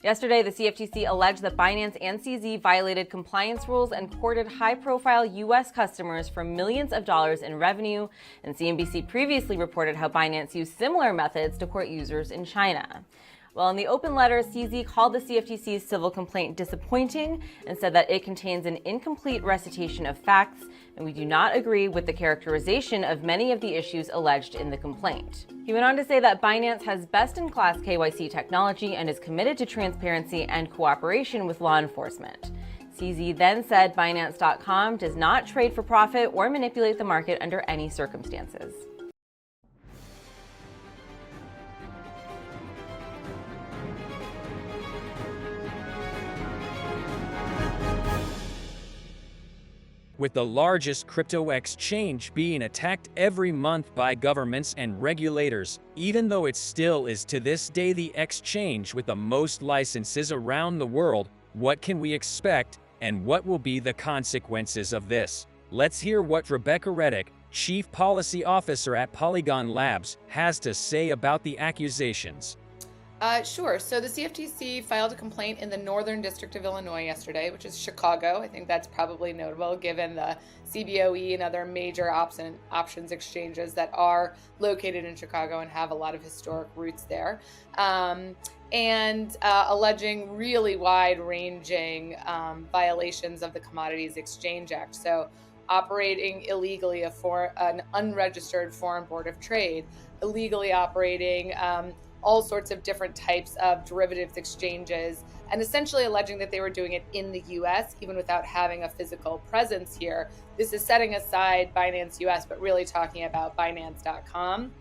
Yesterday, the CFTC alleged that Binance and CZ violated compliance rules and courted high-profile U.S. customers for millions of dollars in revenue, and CNBC previously reported how Binance used similar methods to court users in China. Well, in the open letter, CZ called the CFTC's civil complaint disappointing and said that it contains an incomplete recitation of facts, and we do not agree with the characterization of many of the issues alleged in the complaint. He went on to say that Binance has best-in-class KYC technology and is committed to transparency and cooperation with law enforcement. CZ then said Binance.com does not trade for profit or manipulate the market under any circumstances. With the largest crypto exchange being attacked every month by governments and regulators, even though it still is to this day the exchange with the most licenses around the world, what can we expect and what will be the consequences of this? Let's hear what Rebecca Reddick, Chief Policy Officer at Polygon Labs, has to say about the accusations. Sure. So the CFTC filed a complaint in the Northern District of Illinois yesterday, which is Chicago. I think that's probably notable given the CBOE and other major options exchanges that are located in Chicago and have a lot of historic roots there. Alleging really wide-ranging violations of the Commodities Exchange Act. So operating illegally an unregistered foreign board of trade, illegally operating all sorts of different types of derivatives exchanges, and essentially alleging that they were doing it in the US, even without having a physical presence here. This is setting aside Binance US, but really talking about Binance.com.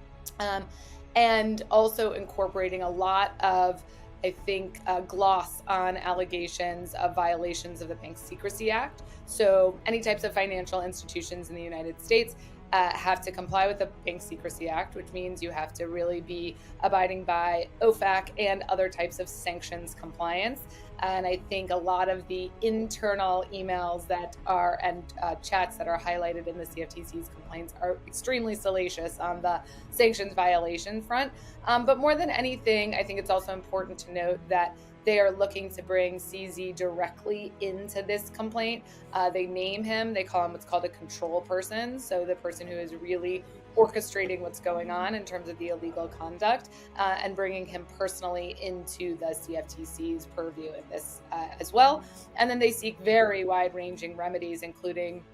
And also incorporating a lot of, I think, gloss on allegations of violations of the Bank Secrecy Act. So any types of financial institutions in the United States have to comply with the Bank Secrecy Act, which means you have to really be abiding by OFAC and other types of sanctions compliance. And I think a lot of the internal emails that are and chats that are highlighted in the CFTC's complaints are extremely salacious on the sanctions violation front. But more than anything, I think it's also important to note that they are looking to bring CZ directly into this complaint. They name him, they call him what's called a control person. So the person who is really orchestrating what's going on in terms of the illegal conduct and bringing him personally into the CFTC's purview in this as well. And then they seek very wide-ranging remedies, including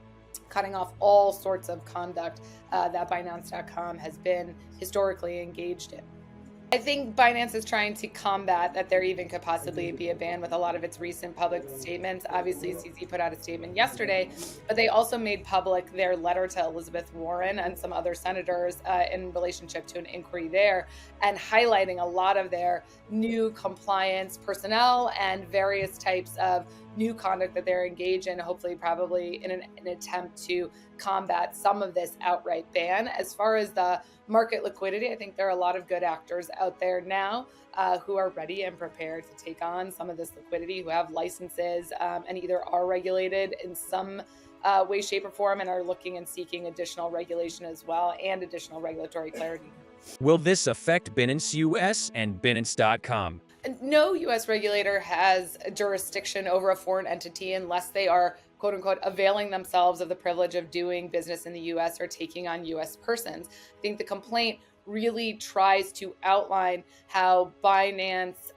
cutting off all sorts of conduct that Binance.com has been historically engaged in. I think Binance is trying to combat that there even could possibly be a ban with a lot of its recent public statements. Obviously, CZ put out a statement yesterday, but they also made public their letter to Elizabeth Warren and some other senators in relationship to an inquiry there, and highlighting a lot of their new compliance personnel and various types of new conduct that they're engaged in, hopefully probably in an attempt to combat some of this outright ban. As far as the market liquidity, I think there are a lot of good actors out there now who are ready and prepared to take on some of this liquidity, who have licenses and either are regulated in some way, shape, or form and are looking and seeking additional regulation as well and additional regulatory clarity. Will this affect Binance US and Binance.com? No U.S. regulator has jurisdiction over a foreign entity unless they are, quote unquote, availing themselves of the privilege of doing business in the U.S. or taking on U.S. persons. I think the complaint really tries to outline how Binance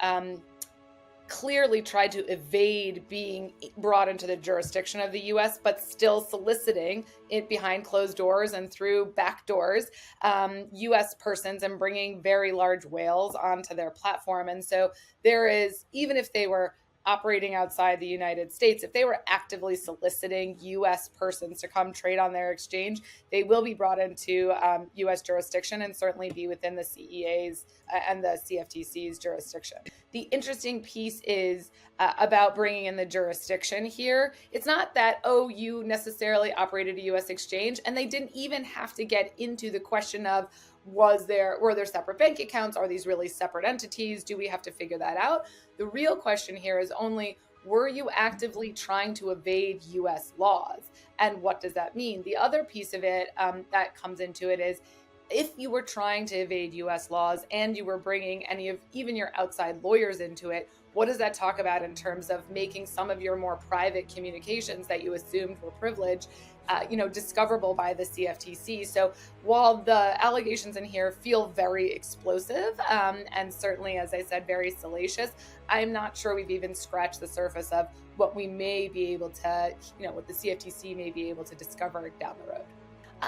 clearly tried to evade being brought into the jurisdiction of the U.S., but still soliciting it behind closed doors and through back doors, U.S. persons, and bringing very large whales onto their platform. And so there is, even if they were operating outside the United States, if they were actively soliciting U.S. persons to come trade on their exchange, they will be brought into U.S. jurisdiction and certainly be within the CEA's and the CFTC's jurisdiction. The interesting piece is about bringing in the jurisdiction here. It's not that, you necessarily operated a U.S. exchange, and they didn't even have to get into the question of were there separate bank accounts? Are these really separate entities? Do we have to figure that out? The real question here is only, were you actively trying to evade U.S. laws? And what does that mean? The other piece of it that comes into it is, if you were trying to evade US laws and you were bringing any of even your outside lawyers into it, what does that talk about in terms of making some of your more private communications that you assumed were privileged, discoverable by the CFTC? So while the allegations in here feel very explosive and certainly, as I said, very salacious, I'm not sure we've even scratched the surface of what we may be able to, what the CFTC may be able to discover down the road.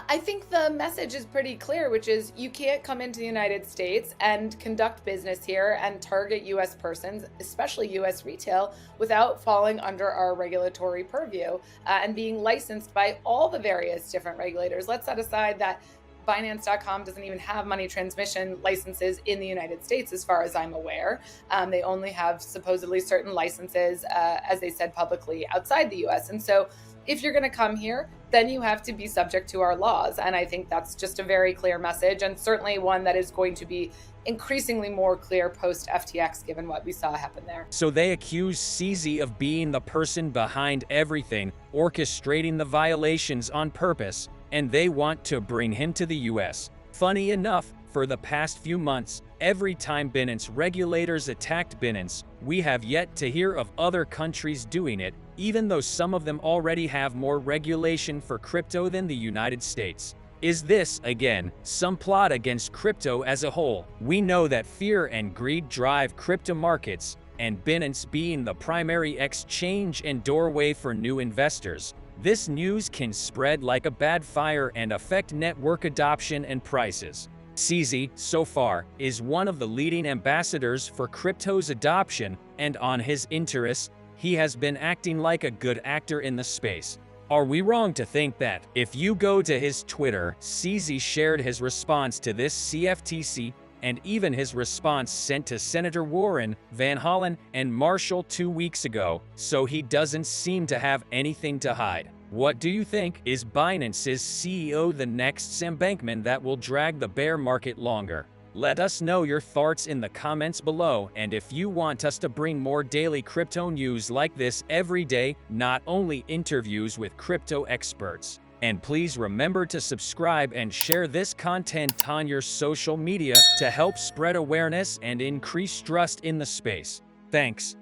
I think the message is pretty clear, which is you can't come into the United States and conduct business here and target US persons, especially US retail, without falling under our regulatory purview and being licensed by all the various different regulators. Let's set aside that Binance.com doesn't even have money transmission licenses in the United States, as far as I'm aware. They only have supposedly certain licenses, as they said publicly, outside the US. And so if you're going to come here, then you have to be subject to our laws. And I think that's just a very clear message, and certainly one that is going to be increasingly more clear post FTX, given what we saw happen there. So they accuse CZ of being the person behind everything, orchestrating the violations on purpose, and they want to bring him to the US. Funny enough, for the past few months, every time Binance regulators attacked Binance, we have yet to hear of other countries doing it, even though some of them already have more regulation for crypto than the United States. Is this, again, some plot against crypto as a whole? We know that fear and greed drive crypto markets, and Binance being the primary exchange and doorway for new investors, this news can spread like a bad fire and affect network adoption and prices. CZ, so far, is one of the leading ambassadors for crypto's adoption, and on his interests, he has been acting like a good actor in the space. Are we wrong to think that? If you go to his Twitter, CZ shared his response to this CFTC and even his response sent to Senator Warren, Van Hollen, and Marshall 2 weeks ago, so he doesn't seem to have anything to hide. What do you think? Is Binance's CEO the next Sam Bankman that will drag the bear market longer? Let us know your thoughts in the comments below, and if you want us to bring more daily crypto news like this every day, not only interviews with crypto experts. And please remember to subscribe and share this content on your social media to help spread awareness and increase trust in the space. Thanks.